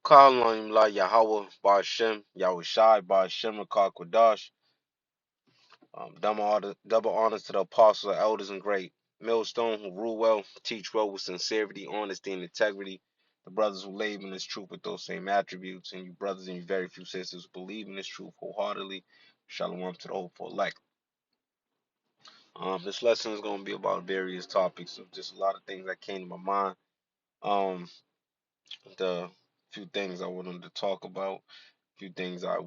Kalam la Yahweh Ba'Shem Yahushai Ba'Shem Rakah Kodash. Double honors to the apostles, elders, and great millstone who rule well, teach well with sincerity, honesty, and integrity. The brothers who labor in this truth with those same attributes, and you brothers and you very few sisters who believe in this truth wholeheartedly. Shalom to the hopeful elect. This lesson is going to be about various topics of just a lot of things that came to my mind. Um, the few things I wanted to talk about, few things I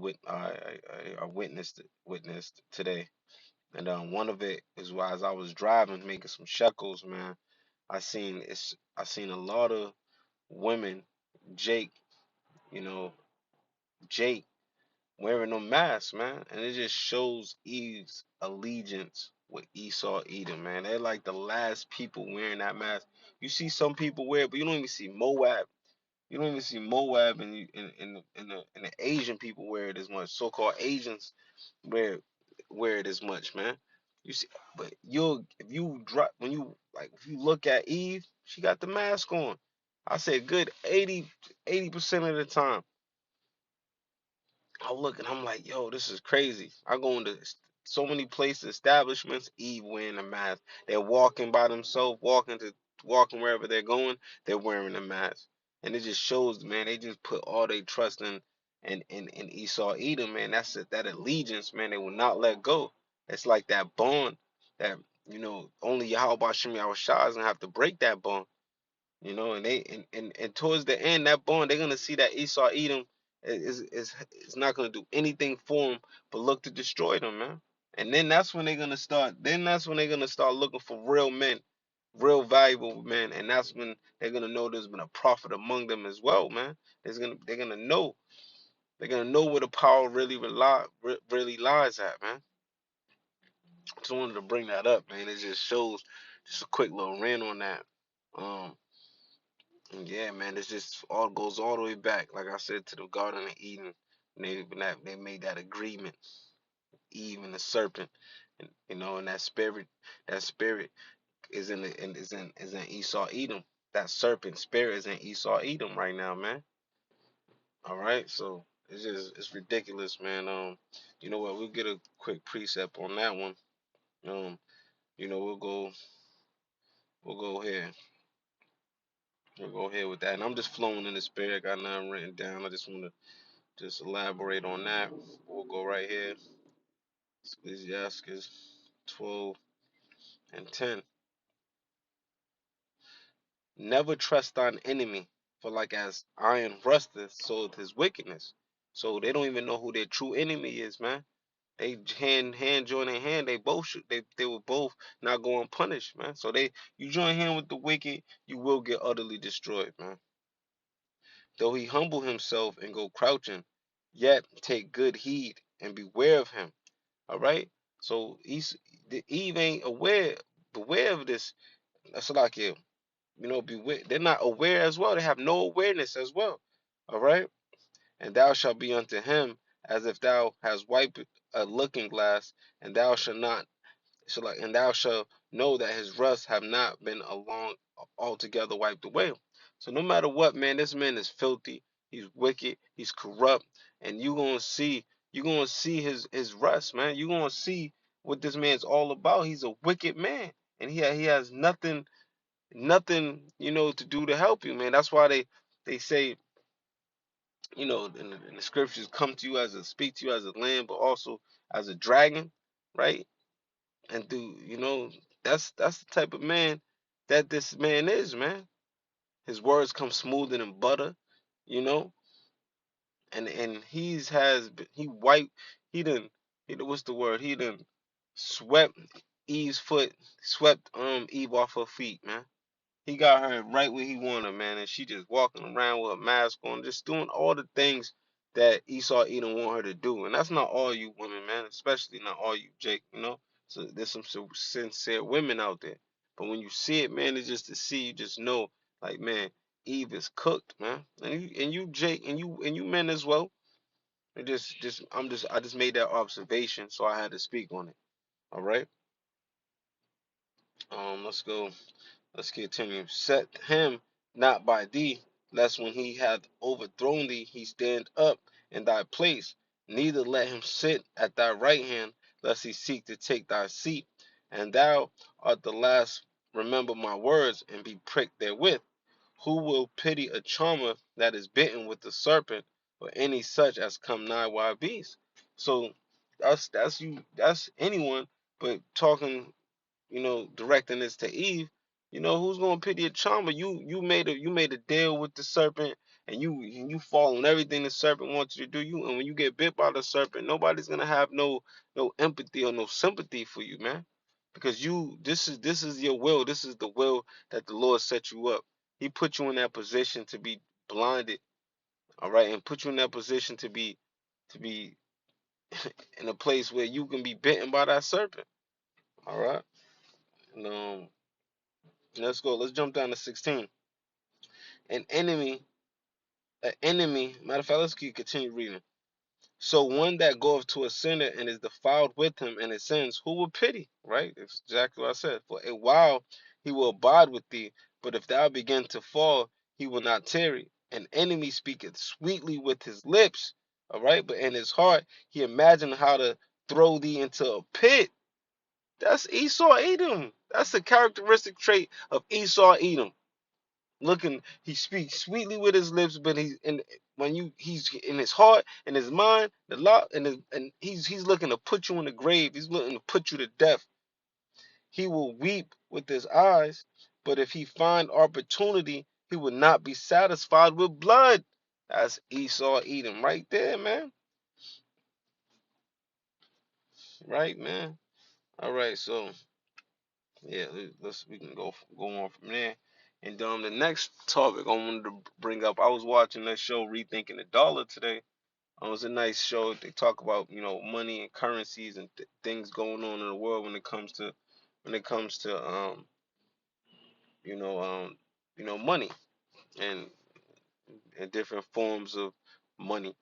witnessed today. And one of it is why as I was driving, making some shekels, man, I seen a lot of women, Jake, you know, Jake wearing no mask, man, and it just shows Eve's allegiance with Esau Edom, man. They're like the last people wearing that mask. You see some people wear it, but you don't even see Moab. You don't even see Moab and the Asian people wear it as much. So-called Asians wear it as much, man. You see, but you'll if you drop when you like if you look at Eve, she got the mask on. I said good 80% of the time. I look and I'm like, yo, this is crazy. I go into so many places, establishments, Eve wearing a mask. They're walking by themselves, walking wherever they're going, they're wearing a mask. And it just shows, man, they just put all their trust in Esau Edom, man. That's it, that allegiance, man. They will not let go. It's like that bond that, only Yahweh Shem Yahushua is gonna have to break that bond. And towards the end, that bond, they're gonna see that Esau Edom is not gonna do anything for them but look to destroy them, man. And then that's when they're gonna start. Then that's when they're gonna start looking for real men, real valuable men, and that's when they're gonna know there's been a prophet among them as well, man. They're gonna know. They're gonna know where the power really lies at, man. Just wanted to bring that up, man. It just shows just a quick little rant on that. Um, Yeah, man, it's just all goes all the way back, like I said, to the Garden of Eden. They made that agreement, Eve and the serpent, and that spirit is in Esau Edom. That serpent spirit is in Esau Edom right now, man. All right, so it's ridiculous, man. You know what? We'll get a quick precept on that one. Um, we'll go here. We'll go ahead with that. And I'm just flowing in the spirit. I got nothing written down. I just want to just elaborate on that. We'll go right here. Ecclesiastes 12 and 10. Never trust thine enemy, for like as iron rusteth, so is his wickedness. So they don't even know who their true enemy is, man. They hand join in hand, they both should they will both not go unpunished, man. So you join hand with the wicked, you will get utterly destroyed, man. Though he humble himself and go crouching, yet take good heed and beware of him. All right. So Eve ain't beware of this. That's like it. Beware. They're not aware as well. They have no awareness as well. All right. And thou shalt be unto him as if thou hast wiped a looking glass, and thou shalt not and thou shalt know that his rust have not been altogether wiped away. So no matter what, man, this man is filthy. He's wicked. He's corrupt, and you gonna see his rust, man. You gonna see what this man's all about. He's a wicked man, and he has nothing to do to help you, man. That's why they say in the scriptures, speak to you as a lamb, but also as a dragon, right? And that's the type of man that this man is, man. His words come smoother than butter, you know, and he wiped he done what's the word? He done swept Eve's foot, swept Eve off her feet, man. He got her right where he wanted her, man, and she just walking around with a mask on, just doing all the things that Esau Edom want her to do. And that's not all you women, man, especially not all you Jake, So there's some sincere women out there. But when you see it, man, it's just to see, you just know, like, man, Eve is cooked, man. And you Jake, and you men as well. I just made that observation, so I had to speak on it. All right. Let's go. Let's continue. Set him not by thee. lest when he hath overthrown thee, he stand up in thy place. Neither let him sit at thy right hand, lest he seek to take thy seat. And thou art the last, remember my words, and be pricked therewith. Who will pity a charmer that is bitten with the serpent, or any such as come nigh wild beasts? So that's you, that's anyone, but talking, directing this to Eve, who's gonna pity a charmer? You made a deal with the serpent, and you fall on everything the serpent wants you to do. And when you get bit by the serpent, nobody's gonna have no empathy or no sympathy for you, man. Because this is your will. This is the will that the Lord set you up. He put you in that position to be blinded, all right, and put you in that position to be in a place where you can be bitten by that serpent. All right. And, let's go. Let's jump down to 16. An enemy, matter of fact, let's continue reading. So one that goeth to a sinner and is defiled with him and his sins, who will pity? Right? It's exactly what I said. For a while he will abide with thee, but if thou begin to fall, he will not tarry. An enemy speaketh sweetly with his lips, all right, but in his heart he imagined how to throw thee into a pit. That's Esau Edom. That's the characteristic trait of Esau Edom. Looking, he speaks sweetly with his lips, but he's in his heart and his mind, the law, and he's looking to put you in the grave. He's looking to put you to death. He will weep with his eyes, but if he find opportunity, he will not be satisfied with blood. That's Esau Edom right there, man. Right, man. All right, so yeah, we can go on from there. And the next topic I wanted to bring up, I was watching that show Rethinking the Dollar today. It was a nice show. They talk about money and currencies and things going on in the world when it comes to you know um money and different forms of money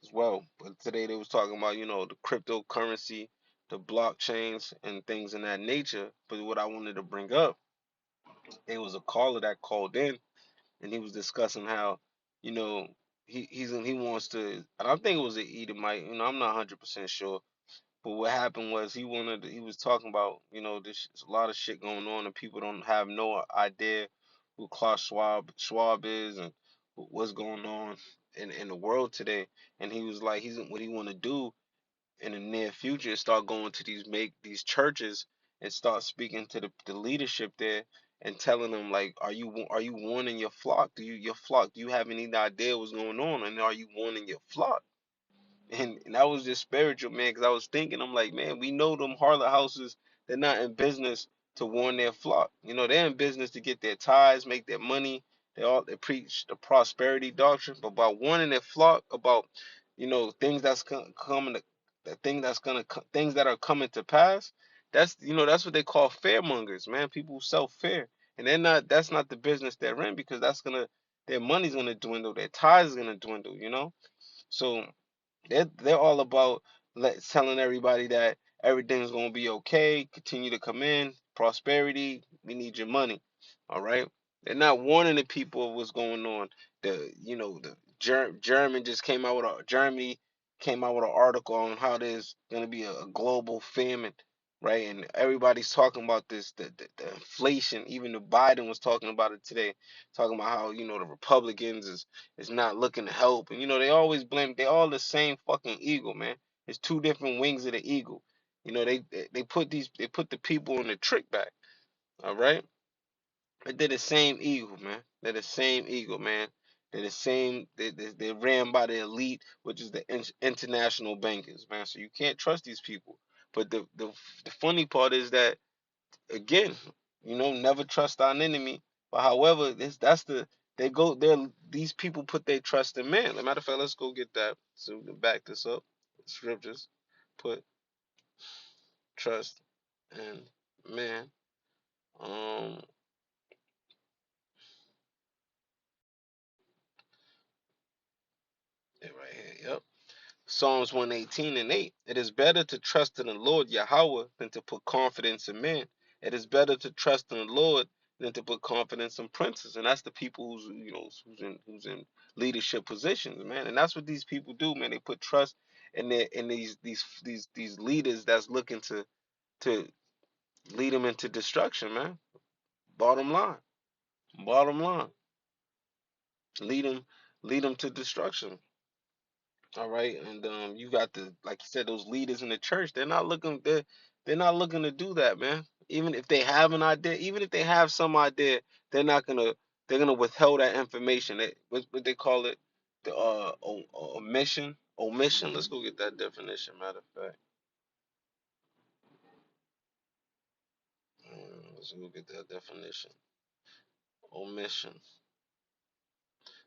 as well. But today they was talking about the cryptocurrency, the blockchains, and things in that nature. But what I wanted to bring up, it was a caller that called in, and he was discussing how you know he wants to, and I think it was an Edomite. I'm not 100% sure. But what happened was he was talking about, there's a lot of shit going on and people don't have no idea who Klaus Schwab is and what's going on in the world today. And he was like, what he want to do in the near future is start going to these churches and start speaking to the leadership there and telling them like, are you warning your flock? Do you have any idea what's going on? And are you warning your flock? And that was just spiritual, man, because I was thinking, I'm like, man, we know them harlot houses, they're not in business to warn their flock. They're in business to get their tithes, make their money. They preach the prosperity doctrine, but by warning their flock about, things that's coming, the thing that's gonna, things that are coming to pass. That's what they call fearmongers, man. People who sell fear, and they're not. That's not the business they're in because their money's gonna dwindle, their tithes is gonna dwindle. So they're all about telling everybody that everything's gonna be okay. Continue to come in, prosperity. We need your money. All right. They're not warning the people of what's going on. German just came out with Germany came out with an article on how there's gonna be a global famine, right? And everybody's talking about this, the inflation. Even the Biden was talking about it today, talking about how the Republicans is not looking to help. And they always blame, they all the same fucking eagle, man. It's two different wings of the eagle. They put the people in the trick bag. All right. But they're the same eagle, man. They're the same eagle, man. They're the same. They're ran by the elite, which is the international bankers, man. So you can't trust these people. But the funny part is that, again, never trust thine enemy. But however, that's these people put their trust in man. As a matter of fact, let's go get that so we can back this up. Scriptures put trust in man. Um, yeah, right here. Yep. Psalms 118:8. It is better to trust in the Lord Yahweh than to put confidence in man. It is better to trust in the Lord than to put confidence in princes, and that's the people who's in leadership positions, man. And that's what these people do, man. They put trust in these leaders that's looking to lead them into destruction, man. Bottom line, bottom line, lead them lead them to destruction. All right, and you got the like you said, those leaders in the church. They're not looking to do that, man. Even if they have an idea, even if they have some idea, they're not gonna they're gonna withhold that information. What they call it, the omission. Let's go get that definition. Matter of fact, let's go get that definition. Omission.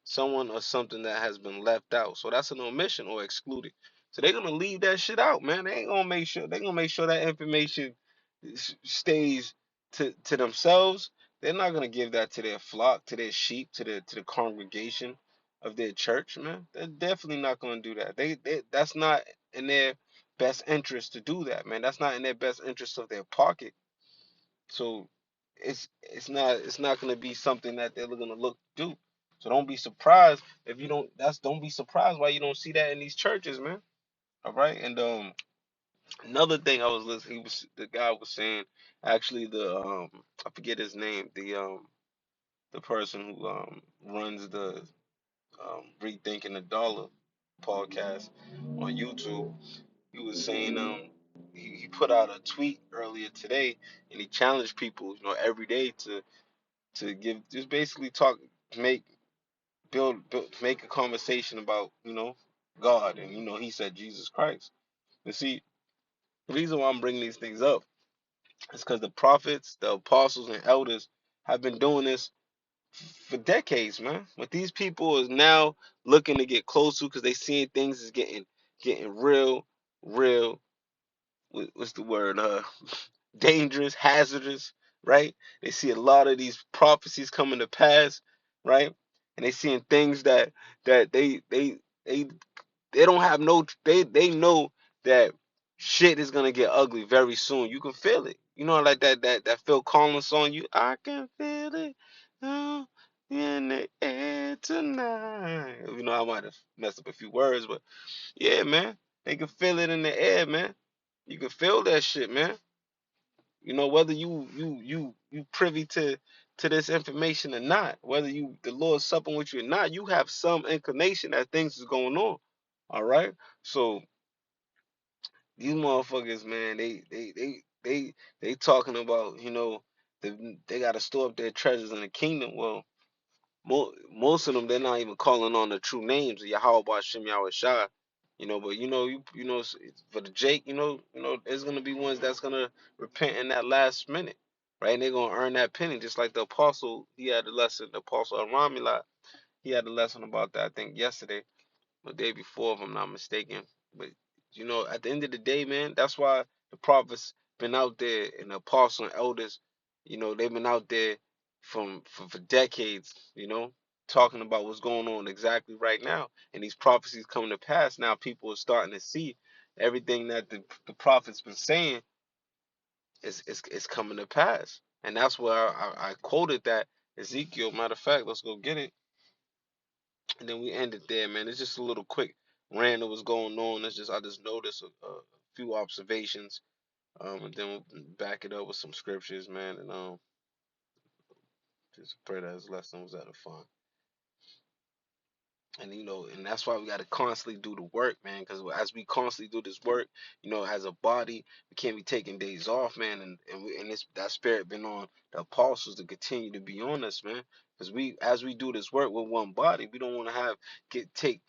Someone or something that has been left out. So that's an omission or excluded. So they're gonna leave that shit out, man. They're gonna make sure that information stays to themselves. They're not gonna give that to their flock, to their sheep, to the congregation of their church, man. They're definitely not gonna do that. They that's not in their best interest to do that, man. That's not in their best interest of their pocket. So it's not gonna be something that they're gonna look to do. So don't be surprised if you don't be surprised why you don't see that in these churches, man. All right. And another thing I was listening, the guy was saying, actually, I forget his name, the person who runs the Rethinking the Dollar podcast on YouTube. He was saying he put out a tweet earlier today, and he challenged people, every day to give, just basically talk, make build make a conversation about, God. And he said Jesus Christ. But see, the reason why I'm bringing these things up is because the prophets, the apostles, and elders have been doing this for decades, man. But these people is now looking to get closer because they seeing things is getting real. What's the word? Dangerous, hazardous, right? They see a lot of these prophecies coming to pass, right? And they seeing things that they they don't have no they know that shit is gonna get ugly very soon. You can feel it. Like that Phil Collins song. I can feel it now in the air tonight. I might have messed up a few words, but yeah, man, they can feel it in the air, man. You can feel that shit, man. Whether you privy to this information or not, whether the Lord's supping with you or not, you have some inclination that things is going on. All right. So these motherfuckers, man, they talking about, they got to store up their treasures in the kingdom. Well, most of them, they're not even calling on the true names of Yahweh Shem Yahweh Shai. But for the Jake, there's gonna be ones that's gonna repent in that last minute, right? And they're gonna earn that penny, just like the apostle. He had a lesson. The apostle Aramila, he had a lesson about that, I think yesterday, the day before, if I'm not mistaken. But at the end of the day, man, that's why the prophets been out there, and the apostles and elders, they've been out there for decades, talking about what's going on exactly right now. And these prophecies coming to pass. Now people are starting to see everything that the prophets been saying is coming to pass. And that's where I quoted that Ezekiel. Matter of fact, let's go get it. And then we end it there, man. It's just a little quick rant of what's going on. I just noticed a few observations, and then we'll back it up with some scriptures, man. And just pray that his lesson was out of fun. And and that's why we got to constantly do the work, man. Because as we constantly do this work, as a body, we can't be taking days off, man. And that spirit been on the apostles to continue to be on us, man. Because as we do this work with one body, we don't want to take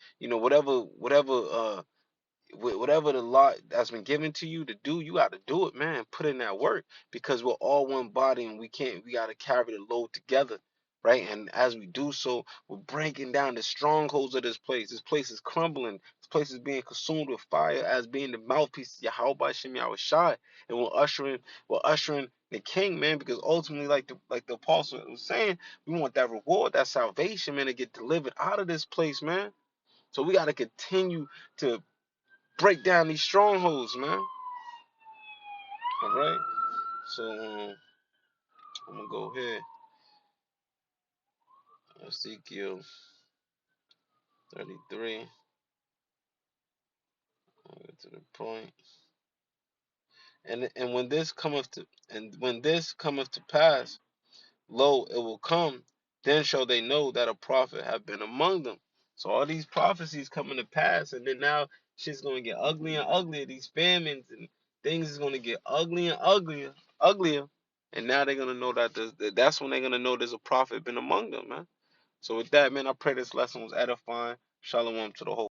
whatever the lot that's been given to you to do, you got to do it, man. Put in that work because we're all one body and we got to carry the load together, right? And as we do so, we're breaking down the strongholds of this place. This place is crumbling. This place is being consumed with fire as being the mouthpiece of Yahweh Shem Yahweh Shai. And we're ushering the king, man, because ultimately, like the apostle was saying, we want that reward, that salvation, man, to get delivered out of this place, man. So we got to continue to break down these strongholds, man. All right. So I'm gonna go here. Ezekiel 33. I'll get to the point. And when this cometh to pass, lo, it will come. Then shall they know that a prophet have been among them. So all these prophecies coming to pass, and then now shit's gonna get uglier and uglier. These famines and things is gonna get uglier and uglier. And now they're gonna know that that's when they're gonna know there's a prophet been among them, man. So with that, man, I pray this lesson was edifying. Shalom to the whole.